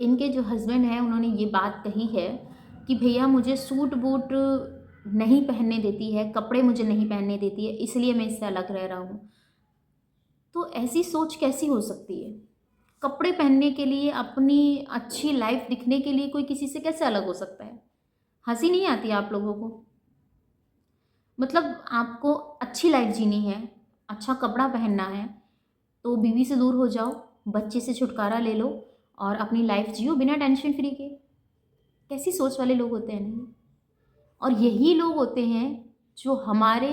इनके जो हस्बैंड हैं उन्होंने ये बात कही है कि भैया मुझे सूट बूट नहीं पहनने देती है, कपड़े मुझे नहीं पहनने देती है, इसलिए मैं इससे अलग रह रहा हूँ। तो ऐसी सोच कैसी हो सकती है? कपड़े पहनने के लिए, अपनी अच्छी लाइफ दिखने के लिए कोई किसी से कैसे अलग हो सकता है? हंसी नहीं आती आप लोगों को? मतलब आपको अच्छी लाइफ जीनी है, अच्छा कपड़ा पहनना है, तो बीवी से दूर हो जाओ, बच्चे से छुटकारा ले लो और अपनी लाइफ जियो बिना टेंशन फ्री के। कैसी सोच वाले लोग होते हैं ना ये। और यही लोग होते हैं जो हमारे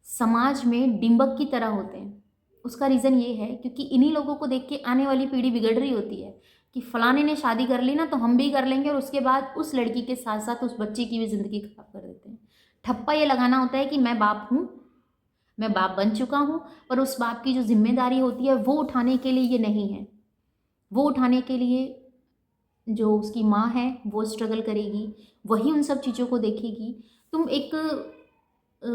समाज में डिंबक की तरह होते हैं। उसका रीज़न ये है क्योंकि इन्हीं लोगों को देख के आने वाली पीढ़ी बिगड़ रही होती है कि फलाने ने शादी कर ली ना तो हम भी कर लेंगे, और उसके बाद उस लड़की के साथ साथ उस बच्चे की भी ज़िंदगी खराब कर देते हैं। ठप्पा ये लगाना होता है कि मैं बाप हूँ, मैं बाप बन चुका हूँ, पर उस बाप की जो जिम्मेदारी होती है वो उठाने के लिए ये नहीं है। वो उठाने के लिए जो उसकी माँ है वो स्ट्रगल करेगी, वही उन सब चीज़ों को देखेगी। तुम एक अ,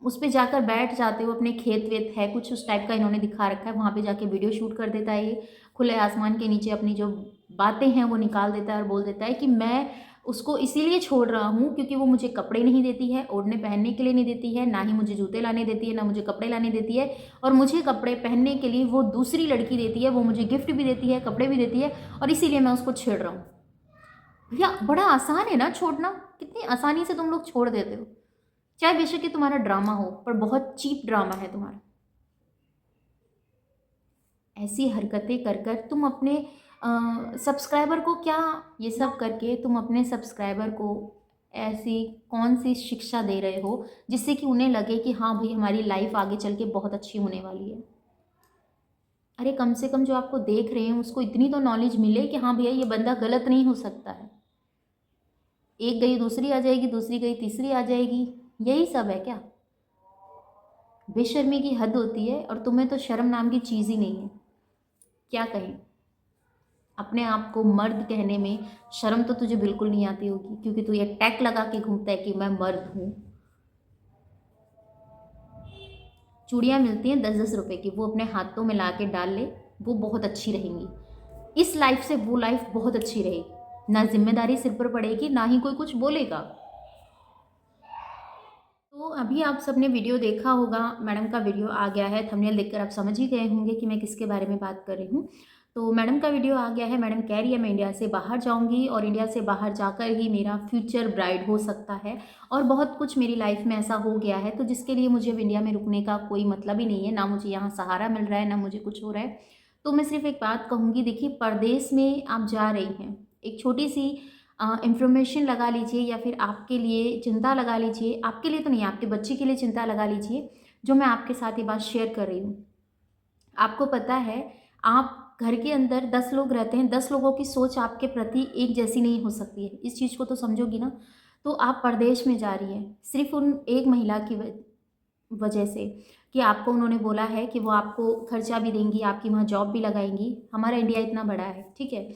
उस पे जाकर बैठ जाते हो, अपने खेत वेत है कुछ उस टाइप का इन्होंने दिखा रखा है, वहाँ पे जाके वीडियो शूट कर देता है ये, खुले आसमान के नीचे अपनी जो बातें हैं वो निकाल देता है और बोल देता है कि मैं उसको इसीलिए छोड़ रहा हूँ क्योंकि वो मुझे कपड़े नहीं देती है, ओढ़ने पहनने के लिए नहीं देती है, ना ही मुझे जूते लाने देती है, ना मुझे कपड़े लाने देती है, और मुझे कपड़े पहनने के लिए वो दूसरी लड़की देती है, वो मुझे गिफ्ट भी देती है, कपड़े भी देती है, और इसीलिए मैं उसको छेड़ रहा हूँ। भैया बड़ा आसान है ना छोड़ना, कितनी आसानी से तुम लोग छोड़ देते हो। चाहे बेशक कि तुम्हारा ड्रामा हो, पर बहुत चीप ड्रामा है तुम्हारा। ऐसी हरकतें कर कर तुम अपने सब्सक्राइबर को क्या, ये सब करके तुम अपने सब्सक्राइबर को ऐसी कौन सी शिक्षा दे रहे हो जिससे कि उन्हें लगे कि हाँ भाई हमारी लाइफ आगे चल के बहुत अच्छी होने वाली है। अरे कम से कम जो आपको देख रहे हैं उसको इतनी तो नॉलेज मिले कि हाँ भैया ये बंदा गलत नहीं हो सकता है। एक गई दूसरी आ जाएगी, दूसरी गई तीसरी आ जाएगी, यही सब है क्या? बेशर्मी की हद होती है, और तुम्हें तो शर्म नाम की चीज़ ही नहीं है। क्या कहें, अपने आप को मर्द कहने में शर्म तो तुझे बिल्कुल नहीं आती होगी क्योंकि तू ये टैग लगा के घूमता है कि मैं मर्द हूँ। चूड़ियाँ मिलती हैं 10-10 रुपए की, वो अपने हाथों में ला के डाल ले, वो बहुत अच्छी रहेंगी। इस लाइफ से वो लाइफ बहुत अच्छी रहेगी, ना जिम्मेदारी सिर पर पड़ेगी, ना ही कोई कुछ बोलेगा। तो अभी आप सबने वीडियो देखा होगा, मैडम का वीडियो आ गया है, थंबनेल देखकर आप समझ ही गए होंगे कि मैं किसके बारे में बात कर रही हूँ। तो मैडम का वीडियो आ गया है, मैडम कह रही है मैं इंडिया से बाहर जाऊँगी और इंडिया से बाहर जाकर ही मेरा फ्यूचर ब्राइड हो सकता है, और बहुत कुछ मेरी लाइफ में ऐसा हो गया है तो जिसके लिए मुझे अब इंडिया में रुकने का कोई मतलब ही नहीं है, ना मुझे यहाँ सहारा मिल रहा है, ना मुझे कुछ हो रहा है। तो मैं सिर्फ एक बात कहूँगी, देखिए परदेश में आप जा रही हैं, एक छोटी सी इंफॉर्मेशन लगा लीजिए या फिर आपके लिए चिंता लगा लीजिए, आपके लिए तो नहीं, आपके बच्चे के लिए चिंता लगा लीजिए, जो मैं आपके साथ ये बात शेयर कर रही हूँ। आपको पता है, आप घर के अंदर 10 लोग रहते हैं, 10 लोगों की सोच आपके प्रति एक जैसी नहीं हो सकती है, इस चीज़ को तो समझोगी ना। तो आप परदेश में जा रही हैं सिर्फ उन एक महिला की वजह से कि आपको उन्होंने बोला है कि वो आपको खर्चा भी देंगी, आपकी वहाँ जॉब भी लगाएंगी। हमारा इंडिया इतना बड़ा है, ठीक है,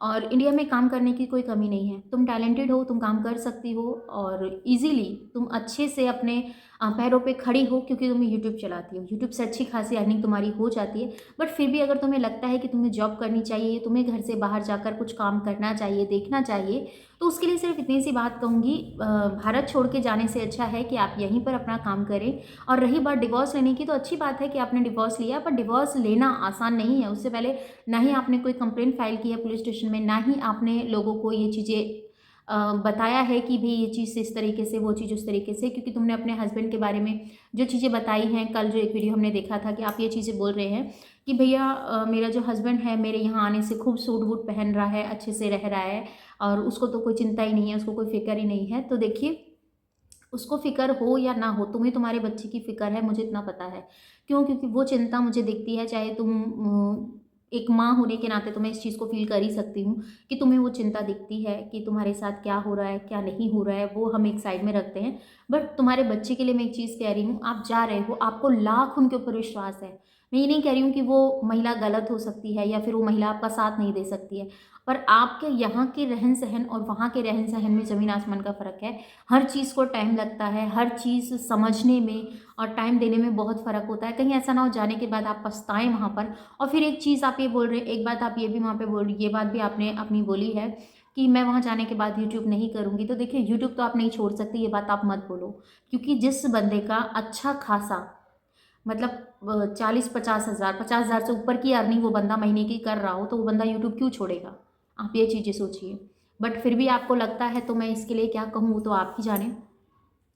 और इंडिया में काम करने की कोई कमी नहीं है। तुम टैलेंटेड हो, तुम काम कर सकती हो, और इजीली तुम अच्छे से अपने पैरों पे खड़ी हो क्योंकि तुम यूट्यूब चलाती हो, यूट्यूब से अच्छी खासी अर्निंग तुम्हारी हो जाती है। बट फिर भी अगर तुम्हें लगता है कि तुम्हें जॉब करनी चाहिए, तुम्हें घर से बाहर जाकर कुछ काम करना चाहिए, देखना चाहिए, तो उसके लिए सिर्फ इतनी सी बात कहूँगी, भारत छोड़ के जाने से अच्छा है कि आप यहीं पर अपना काम करें। और रही बात डिवोर्स लेने की, तो अच्छी बात है कि आपने डिवोर्स लिया, पर डिवोर्स लेना आसान नहीं है। उससे पहले ना ही आपने कोई कंप्लेंट फाइल की है पुलिस स्टेशन में, ना ही आपने लोगों को ये चीज़ें बताया है कि भी ये चीज़ इस तरीके से, वो चीज़ उस तरीके से, क्योंकि तुमने अपने हस्बैंड के बारे में जो चीज़ें बताई हैं, कल जो एक वीडियो हमने देखा था कि आप ये चीज़ें बोल रहे हैं कि भैया मेरा जो हस्बैंड है मेरे यहाँ आने से खूब सूट वूट पहन रहा है, अच्छे से रह रहा है, और उसको तो कोई चिंता ही नहीं है, उसको कोई फिक्र ही नहीं है। तो देखिए, उसको फ़िक्र हो या ना हो, तुम्हें तुम्हारे बच्चे की फ़िक्र है, मुझे इतना पता है। क्यों? क्योंकि वो चिंता मुझे दिखती है, चाहे तुम एक माँ होने के नाते तो मैं इस चीज़ को फ़ील कर ही सकती हूँ कि तुम्हें वो चिंता दिखती है कि तुम्हारे साथ क्या हो रहा है, क्या नहीं हो रहा है, वो हम एक साइड में रखते हैं। बट तुम्हारे बच्चे के लिए मैं एक चीज़ कह रही हूँ, आप जा रहे हो, आपको लाख उनके ऊपर विश्वास है, मैं ये नहीं कह रही हूँ कि वो महिला गलत हो सकती है या फिर वो महिला आपका साथ नहीं दे सकती है, पर आपके यहाँ के रहन-सहन और वहाँ के रहन-सहन में ज़मीन आसमान का फ़र्क है। हर चीज़ को टाइम लगता है, हर चीज़ समझने में और टाइम देने में बहुत फ़र्क होता है। कहीं ऐसा ना हो जाने के बाद आप पछताएँ वहाँ पर। और फिर एक चीज़ आप ये बोल रहे हैं, एक बात आप ये भी वहाँ पे बोल रही, ये बात भी आपने अपनी बोली है कि मैं वहाँ जाने के बाद यूट्यूब नहीं करूँगी। तो देखिए, यूट्यूब तो आप नहीं छोड़ सकती, ये बात आप मत बोलो। क्योंकि जिस बंदे का अच्छा खासा मतलब 40-50 हज़ार, 50 हज़ार से ऊपर की अर्निंग वो बंदा महीने की कर रहा हो, तो वो बंदा यूट्यूब क्यों छोड़ेगा? आप ये चीज़ें सोचिए। बट फिर भी आपको लगता है, तो मैं इसके लिए क्या कहूँ, वो तो आप ही जानें।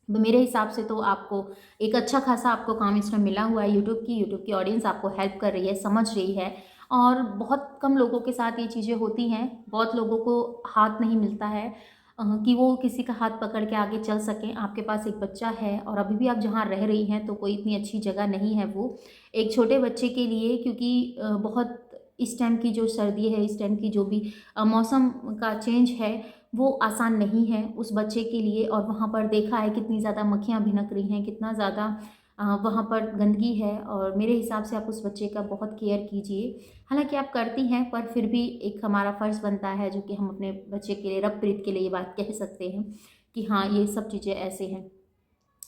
मेरे हिसाब से तो आपको एक अच्छा खासा आपको काम इसमें मिला हुआ है। यूट्यूब की ऑडियंस आपको हेल्प कर रही है, समझ रही है, और बहुत कम लोगों के साथ ये चीज़ें होती हैं। बहुत लोगों को हाथ नहीं मिलता है कि वो किसी का हाथ पकड़ के आगे चल सकें। आपके पास एक बच्चा है और अभी भी आप जहाँ रह रही हैं तो कोई इतनी अच्छी जगह नहीं है वो एक छोटे बच्चे के लिए, क्योंकि बहुत इस टाइम की जो सर्दी है, इस टाइम की जो भी मौसम का चेंज है, वो आसान नहीं है उस बच्चे के लिए। और वहाँ पर देखा है कितनी ज़्यादा मक्खियाँ भिनक रही हैं, कितना ज़्यादा वहाँ पर गंदगी है, और मेरे हिसाब से आप उस बच्चे का बहुत केयर कीजिए। हालाँकि आप करती हैं, पर फिर भी एक हमारा फ़र्ज़ बनता है, जो कि हम अपने बच्चे के लिए, रब प्रीत के लिए ये बात कह सकते हैं कि हाँ, ये सब चीज़ें ऐसे हैं।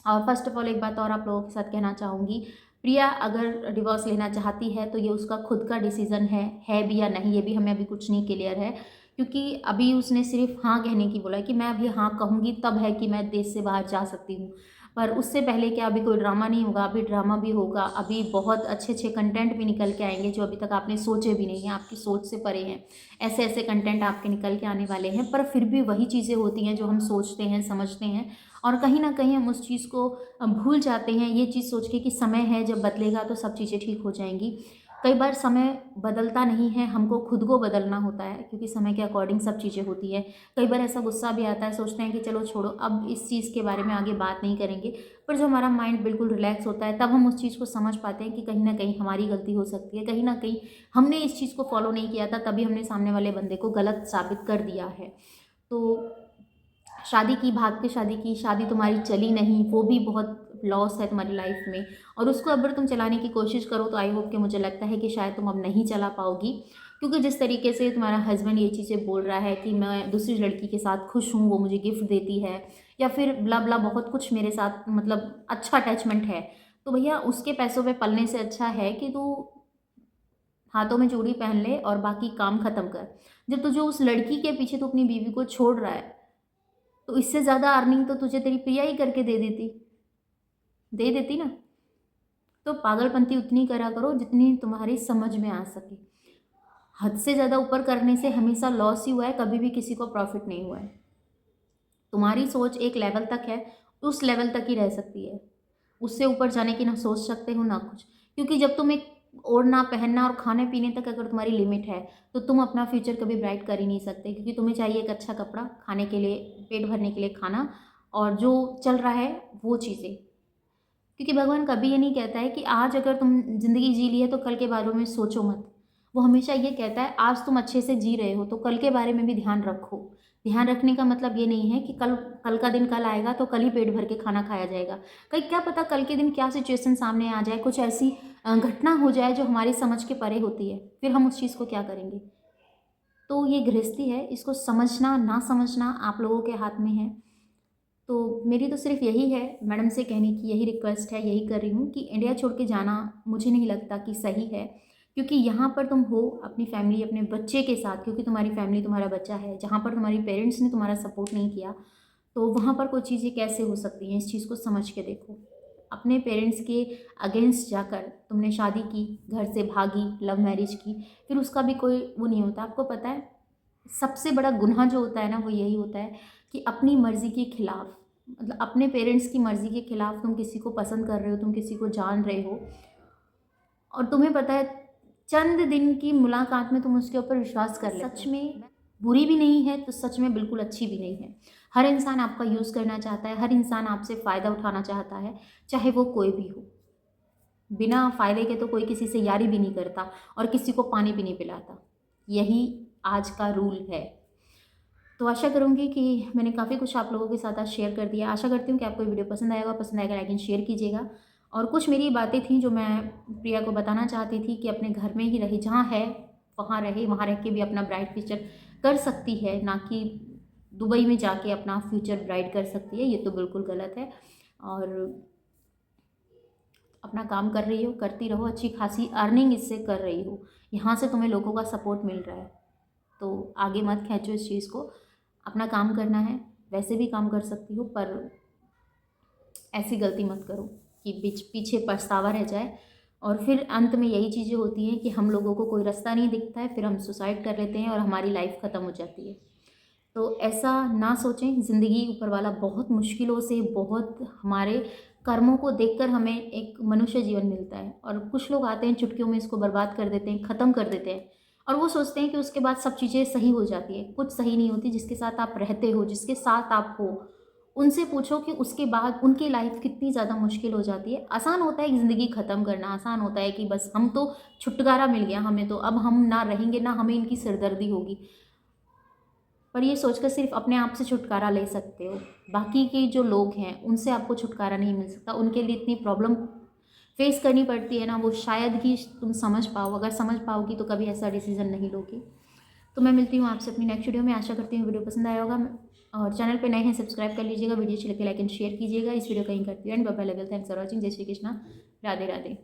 और फ़र्स्ट ऑफ़ ऑल एक बात और आप लोगों के साथ कहना चाहूँगी, प्रिया अगर डिवोर्स लेना चाहती है तो ये उसका खुद का डिसीज़न है भी या नहीं, ये भी हमें अभी कुछ नहीं क्लियर है। क्योंकि अभी उसने सिर्फ़ हाँ कहने की बोला है कि मैं अभी हाँ कहूँगी तब है कि मैं देश से बाहर जा सकती हूँ। पर उससे पहले क्या अभी कोई ड्रामा नहीं होगा, अभी ड्रामा भी होगा, अभी बहुत अच्छे-अच्छे कंटेंट भी निकल के आएँगे जो अभी तक आपने सोचे भी नहीं हैं, आपकी सोच से परे हैं। ऐसे-ऐसे कंटेंट आपके निकल के आने वाले हैं, पर फिर भी वही चीज़ें होती हैं जो हम सोचते हैं, समझते हैं, और कहीं न कहीं हम उस चीज़ को भूल जाते हैं, ये चीज़ सोच के कि समय है, जब बदलेगा तो सब चीज़ें ठीक हो जाएँगी। कई बार समय बदलता नहीं है, हमको खुद को बदलना होता है, क्योंकि समय के अकॉर्डिंग सब चीज़ें होती हैं। कई बार ऐसा गुस्सा भी आता है, सोचते हैं कि चलो छोड़ो, अब इस चीज़ के बारे में आगे बात नहीं करेंगे। पर जब हमारा माइंड बिल्कुल रिलैक्स होता है, तब हम उस चीज़ को समझ पाते हैं कि कहीं न कहीं हमारी गलती हो सकती है, कहीं न कहीं हमने इस चीज़ को फ़ॉलो नहीं किया था, तभी हमने सामने वाले बंदे को गलत साबित कर दिया है। तो शादी की, भाग के शादी की, शादी तुम्हारी चली नहीं, वो भी बहुत लॉस है तुम्हारी लाइफ में। और उसको अगर तुम चलाने की कोशिश करो तो आई होप कि मुझे लगता है कि शायद तुम अब नहीं चला पाओगी, क्योंकि जिस तरीके से तुम्हारा हस्बैंड ये चीज़ें बोल रहा है कि मैं दूसरी लड़की के साथ खुश हूँ, वो मुझे गिफ्ट देती है, या फिर ब्ला ब्ला बहुत कुछ मेरे साथ, मतलब अच्छा अटैचमेंट है, तो भैया उसके पैसों पे पलने से अच्छा है कि तू हाथों में चूड़ी पहन ले और बाकी काम ख़त्म कर। जब तुझे उस लड़की के पीछे तू अपनी बीवी को छोड़ रहा है, तो इससे ज़्यादा अर्निंग तो तुझे तेरी प्रिया ही करके दे देती ना। तो पागलपंती उतनी करा करो जितनी तुम्हारी समझ में आ सके। हद से ज़्यादा ऊपर करने से हमेशा लॉस ही हुआ है, कभी भी किसी को प्रॉफिट नहीं हुआ है। तुम्हारी सोच एक लेवल तक है, उस लेवल तक ही रह सकती है। उससे ऊपर जाने की ना सोच सकते हो ना कुछ। क्योंकि जब तुम एक ओढ़ना, पहनना और खाने-पीने तक अगर तुम्हारी लिमिट है, तो तुम अपना फ्यूचर कभी ब्राइट कर ही नहीं सकते, क्योंकि तुम्हें चाहिए एक अच्छा कपड़ा, खाने के लिए, पेट भरने के लिए खाना, और जो चल रहा है वो चीज़ें। क्योंकि भगवान कभी ये नहीं कहता है कि आज अगर तुम ज़िंदगी जी ली है तो कल के बारे में सोचो मत। वो हमेशा ये कहता है आज तुम अच्छे से जी रहे हो तो कल के बारे में भी ध्यान रखो। ध्यान रखने का मतलब ये नहीं है कि कल कल का दिन कल आएगा तो कल ही पेट भर के खाना खाया जाएगा। कहीं क्या पता कल के दिन क्या सिचुएशन सामने आ जाए, कुछ ऐसी घटना हो जाए जो हमारी समझ के परे होती है, फिर हम उस चीज़ को क्या करेंगे। तो ये गृहस्थी है, इसको समझना ना समझना आप लोगों के हाथ में है। तो मेरी तो सिर्फ यही है मैडम से कहने की, यही रिक्वेस्ट है, यही कर रही हूँ कि इंडिया छोड़ के जाना मुझे नहीं लगता कि सही है। क्योंकि यहाँ पर तुम हो अपनी फैमिली, अपने बच्चे के साथ, क्योंकि तुम्हारी फैमिली तुम्हारा बच्चा है, जहाँ पर तुम्हारी पेरेंट्स ने तुम्हारा सपोर्ट नहीं किया, तो वहाँ पर कोई चीज़ें कैसे हो सकती हैं, इस चीज़ को समझ के देखो। अपने पेरेंट्स के अगेंस्ट जाकर तुमने शादी की, घर से भागी, लव मैरिज की, फिर उसका भी कोई वो नहीं होता। आपको पता है सबसे बड़ा गुनाह जो होता है ना, वो यही होता है कि अपनी मर्ज़ी के खिलाफ, मतलब अपने पेरेंट्स की मर्ज़ी के खिलाफ तुम किसी को पसंद कर रहे हो, तुम किसी को जान रहे हो, और तुम्हें पता है चंद दिन की मुलाकात में तुम उसके ऊपर विश्वास कर लेते हो। सच में बुरी भी नहीं है तो सच में बिल्कुल अच्छी भी नहीं है। हर इंसान आपका यूज़ करना चाहता है, हर इंसान आपसे फ़ायदा उठाना चाहता है, चाहे वो कोई भी हो। बिना फ़ायदे के तो कोई किसी से यारी भी नहीं करता और किसी को पानी भी नहीं पिलाता। यही आज का रूल है। तो आशा करूँगी कि मैंने काफ़ी कुछ आप लोगों के साथ आज शेयर कर दिया। आशा करती हूँ कि आपको ये वीडियो पसंद आएगा, पसंद आएगा लाइक एंड शेयर कीजिएगा। और कुछ मेरी बातें थी जो मैं प्रिया को बताना चाहती थी कि अपने घर में ही रहे, जहाँ है वहाँ रहे, वहाँ रह के भी अपना ब्राइट फ्यूचर कर सकती है, ना कि दुबई में जाके अपना फ्यूचर ब्राइट कर सकती है। ये तो बिल्कुल गलत है। और अपना काम कर रही हो, करती रहो, अच्छी खासी अर्निंग इससे कर रही हो, यहाँ से तुम्हें लोगों का सपोर्ट मिल रहा है, तो आगे मत खींचो इस चीज़ को। अपना काम करना है, वैसे भी काम कर सकती हो, पर ऐसी गलती मत करो कि पीछे पछतावा रह जाए और फिर अंत में यही चीज़ें होती हैं कि हम लोगों को कोई रास्ता नहीं दिखता है, फिर हम सुसाइड कर लेते हैं और हमारी लाइफ ख़त्म हो जाती है। तो ऐसा ना सोचें। ज़िंदगी ऊपर वाला बहुत मुश्किलों से, बहुत हमारे कर्मों को देखकर हमें एक मनुष्य जीवन मिलता है, और कुछ लोग आते हैं चुटकियों में इसको बर्बाद कर देते हैं, ख़त्म कर देते हैं, और वो सोचते हैं कि उसके बाद सब चीज़ें सही हो जाती है। कुछ सही नहीं होती। जिसके साथ आप रहते हो, जिसके साथ आप हो, उनसे पूछो कि उसके बाद उनकी लाइफ कितनी ज़्यादा मुश्किल हो जाती है। आसान होता है ज़िंदगी ख़त्म करना, आसान होता है कि बस हम तो छुटकारा मिल गया हमें, तो अब हम ना रहेंगे, ना हमें इनकी सिरदर्दी होगी। पर ये सोचकर सिर्फ अपने आप से छुटकारा ले सकते हो, बाकी के जो लोग हैं उनसे आपको छुटकारा नहीं मिल सकता। उनके लिए इतनी प्रॉब्लम फेस करनी पड़ती है ना, वो शायद ही तुम समझ पाओ। अगर समझ पाओगी तो कभी ऐसा डिसीजन नहीं लोगी। तो मैं मिलती हूँ आपसे अपनी नेक्स्ट वीडियो में। आशा करती हूँ वीडियो पसंद आया होगा, और चैनल पे नए हैं सब्सक्राइब कर लीजिएगा, वीडियो अच्छी लगे लाइक एंड शेयर कीजिएगा। इस वीडियो का यहीं करती हूँ and bye bye, love, thanks for watching. जय श्री कृष्णा, राधे राधे।